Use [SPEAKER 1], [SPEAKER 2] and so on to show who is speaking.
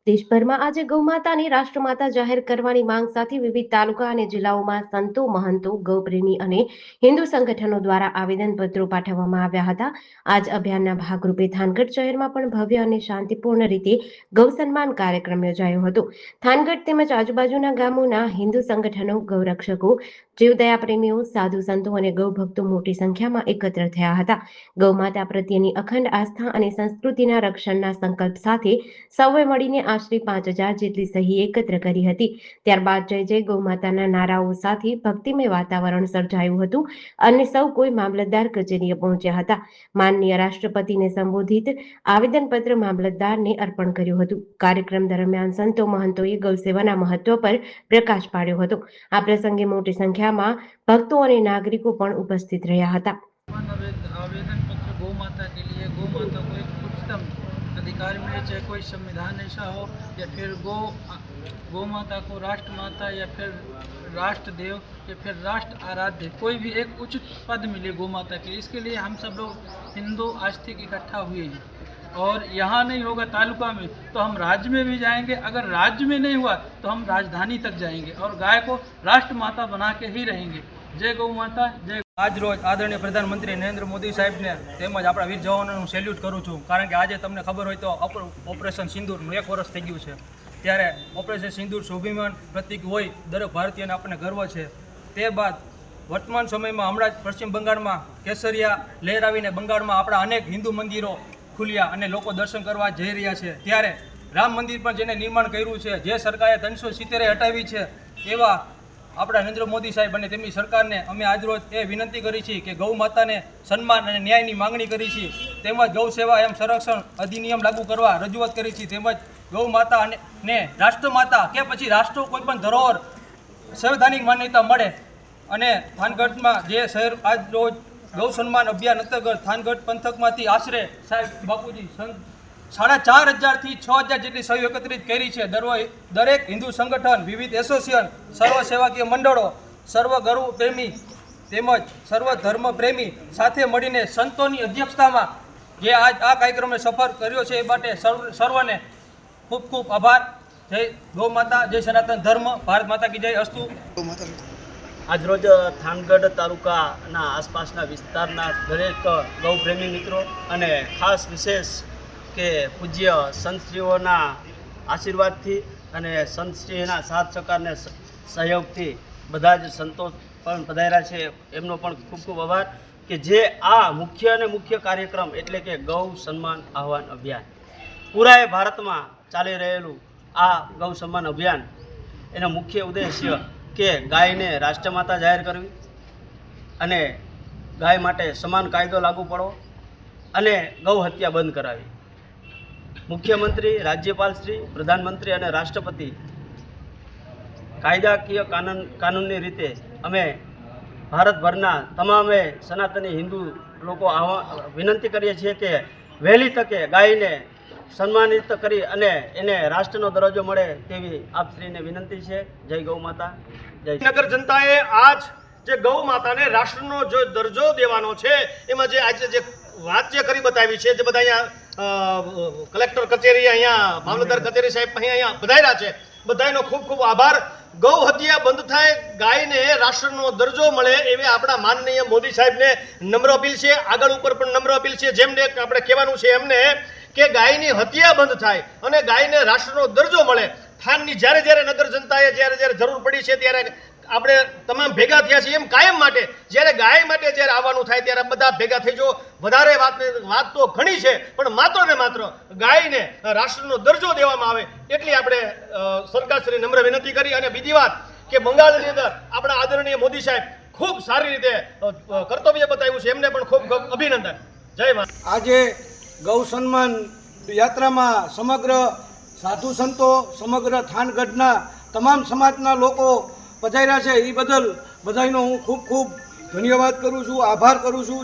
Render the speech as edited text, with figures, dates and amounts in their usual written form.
[SPEAKER 1] દેશભરમાં આજે ગૌમાતાને રાષ્ટ્રમાતા જાહેર કરવાની માંગ સાથે વિવિધ તાલુકા અને જિલ્લાઓમાં સંતો, મહંતો, ગૌપ્રેમી અને હિન્દુ સંગઠનો દ્વારા આવેદનપત્રો પાઠવવામાં આવ્યા હતા. આજ અભિયાનના ભાગરૂપે થાનગઢ શહેરમાં પણ ભવ્ય અને શાંતિપૂર્ણ રીતે ગૌ સન્માન કાર્યક્રમ યોજાયો હતો. થાનગઢ તેમજ આજુબાજુના ગામોના હિન્દુ સંગઠનો, ગૌરક્ષકો, જીવદયા પ્રેમીઓ, સાધુ સંતો અને ગૌભક્તો મોટી સંખ્યામાં એકત્ર થયા હતા. ગૌમાતા પ્રત્યેની અખંડ આસ્થા અને સંસ્કૃતિના રક્ષણના સંકલ્પ સાથે સૌએ મળીને આશરે 5,000 જેટલી સહી એકત્ર કરી હતી. ત્યારબાદ જય જય ગૌમાતાના નારાઓ સાથે ભક્તિમય વાતાવરણ સર્જાયું હતું અને સૌ કોઈ મામલતદાર કચેરીએ પહોંચ્યા હતા. માનનીય રાષ્ટ્રપતિને સંબોધિત આવેદનપત્ર મામલતદારને અર્પણ કર્યું હતું. કાર્યક્રમ દરમિયાન સંતો, મહંતોએ ગૌસેવાના મહત્વ પર પ્રકાશ પાડ્યો હતો. આ પ્રસંગે મોટી સંખ્યામાં ભક્તો અને નાગરિકો પણ ઉપસ્થિત રહ્યા હતા.
[SPEAKER 2] आवेदन पत्र गौ माता के लिए गौ माता को एक उच्चतम अधिकार मिले, चाहे कोई संविधान ऐसा हो या फिर गौ माता को राष्ट्र माता या फिर राष्ट्र देव या फिर राष्ट्र आराध्य कोई भी एक उच्च पद मिले गौ माता के लिए। इसके लिए हम सब लोग हिंदू आस्तिक इकट्ठा हुए हैं और यहाँ नहीं होगा तालुका में तो हम राज्य में भी जाएंगे, अगर राज्य में नहीं हुआ तो हम राजधानी तक जाएंगे और गाय को राष्ट्र माता बना के ही रहेंगे। जय गौ माता जय।
[SPEAKER 3] આજ રોજ આદરણીય પ્રધાનમંત્રી નરેન્દ્ર મોદી સાહેબને તેમજ આપણા વીર જવાનોને હું સેલ્યુટ કરું છું, કારણ કે આજે તમને ખબર હોય તો ઓપરેશન સિંદૂરનું 1 વર્ષ થઈ ગયું છે. ત્યારે ઓપરેશન સિંદૂર સ્વાભિમાન પ્રતીક હોય, દરેક ભારતીયને આપણને ગર્વ છે. તે બાદ વર્તમાન સમયમાં હમણાં જ પશ્ચિમ બંગાળમાં કેસરિયા લહેરાવીને બંગાળમાં આપણા અનેક હિન્દુ મંદિરો ખુલ્યા અને લોકો દર્શન કરવા જઈ રહ્યા છે. ત્યારે રામ મંદિર પણ જેને નિર્માણ કર્યું છે, જે સરકારે 370 હટાવી છે, એવા આપણા નરેન્દ્ર મોદી સાહેબ અને તેમની સરકારને અમે આજરોજ એ વિનંતી કરી છે કે ગૌ માતાને સન્માન અને ન્યાયની માંગણી કરી છે. તેમજ ગૌ સેવા એમ સંરક્ષણ અધિનિયમ લાગુ કરવા રજૂઆત કરી છે. તેમજ ગૌ માતા ને રાષ્ટ્રમાતા કે પછી રાષ્ટ્ર કોઈ પણ ધરોહર સંવૈધાનિક માન્યતા મળે અને થાનગઢમાં જે શહેર આજ રોજ ગૌ સન્માન અભિયાન અંતર્ગત થાનગઢ પંથકમાંથી આશરે સાહેબ બાપુજી 4,500 થી 6,000 જેટલી સહીઓ એકત્રિત કરી છે. દરેક હિન્દુ સંગઠન, વિવિધ એસોસિએશન, સર્વ સેવાકીય મંડળો, સર્વ ગૌ પ્રેમી તેમજ સર્વ ધર્મ પ્રેમી સાથે મળીને સંતોની અધ્યક્ષતામાં જે આજ આ કાર્યક્રમને સફળ કર્યો છે, એ માટે સર્વને ખૂબ ખૂબ આભાર. જય ગૌ માતા, જય સનાતન ધર્મ, ભારત માતા કી જય. અસ્તુ.
[SPEAKER 4] આજરોજ થાનગઢ તાલુકાના આસપાસના વિસ્તારના દરેક ગૌપ્રેમી મિત્રો અને ખાસ વિશેષ કે પૂજ્ય સંતશ્રીઓના આશીર્વાદથી અને સંતશ્રીના સાથ સહકારને સહયોગથી બધા જ સંતો પણ પધાર્યા છે. એમનો પણ ખૂબ ખૂબ આભાર કે જે આ મુખ્ય કાર્યક્રમ એટલે કે ગૌ સન્માન આહ્વાન અભિયાન પૂરા ભારતમાં ચાલી રહેલું આ ગૌ સન્માન અભિયાન એનો મુખ્ય ઉદ્દેશ્ય કે ગાયને રાષ્ટ્રમાતા જાહેર કરવી અને ગાય માટે સમાન કાયદો લાગુ પડવો અને ગૌ હત્યા બંધ કરાવી. મુખ્યમંત્રી, રાજ્યપાલશ્રી, પ્રધાનમંત્રી અને રાષ્ટ્રપતિ કાયદાકીય કાનૂનની રીતે અમે ભારતભરના તમામે સનાતની હિન્દુ લોકો વિનંતી કરીએ છીએ કે વહેલી તકે ગાયને સન્માનિત કરી અને એને રાષ્ટ્રનો દરજ્જો મળે તેવી આપશ્રીને વિનંતી છે. જય ગૌ માતા જય.
[SPEAKER 5] નગર જનતાએ આજ જે ગૌ માતાને રાષ્ટ્રનો જો દરજ્જો દેવાનો છે, એમાં જે આજે જે વાત જે કરી બતાવી છે, જે બધા અહીંયા કલેક્ટર કચેરી, અહીંયા મામલતદાર કચેરી સાહેબ અહીંયા પધાર્યા છે, બધાનો ખૂબ ખૂબ આભાર. ગૌ હત્યા બંધ થાય, ગાયને રાષ્ટ્રનો દરજ્જો મળે એવી આપણા માનનીય મોદી સાહેબને નમ્ર અપીલ છે. આગળ ઉપર પણ નમ્ર અપીલ છે, જેમને આપણે કહેવાનું છે એમને કે ગાયની હત્યા બંધ થાય અને ગાયને રાષ્ટ્રનો દરજ્જો મળે. થાનની જ્યારે નગર જનતાએ જ્યારે જરૂર પડી છે ત્યારે આપણે તમામ ભેગા થયા છીએ. એમ કાયમ માટે જ્યારે ગાય માટે જ્યારે આવવાનું થાય ત્યારે બધા ભેગા થઈ જો. વધારે વાત તો ઘણી છે, પણ માત્ર ને માત્ર ગાયને રાષ્ટ્રનો દરજ્જો દેવામાં આવે એટલી આપણે સરકારશ્રી નમ્ર વિનંતી કરી. અને બીજી વાત કે બંગાળની અંદર આપણા આદરણીય મોદી સાહેબ ખૂબ સારી રીતે કર્તવ્ય બતાવ્યું છે, એમને પણ ખૂબ ખૂબ અભિનંદન. જય મા.
[SPEAKER 6] આજે ગૌ સન્માન યાત્રામાં સમગ્ર સાધુ સંતો, સમગ્ર થાનગઢના તમામ સમાજના લોકો પધાર્યા છે. એ બદલ બધાનો હું ખૂબ ખૂબ ધન્યવાદ કરું છું, આભાર કરું છું.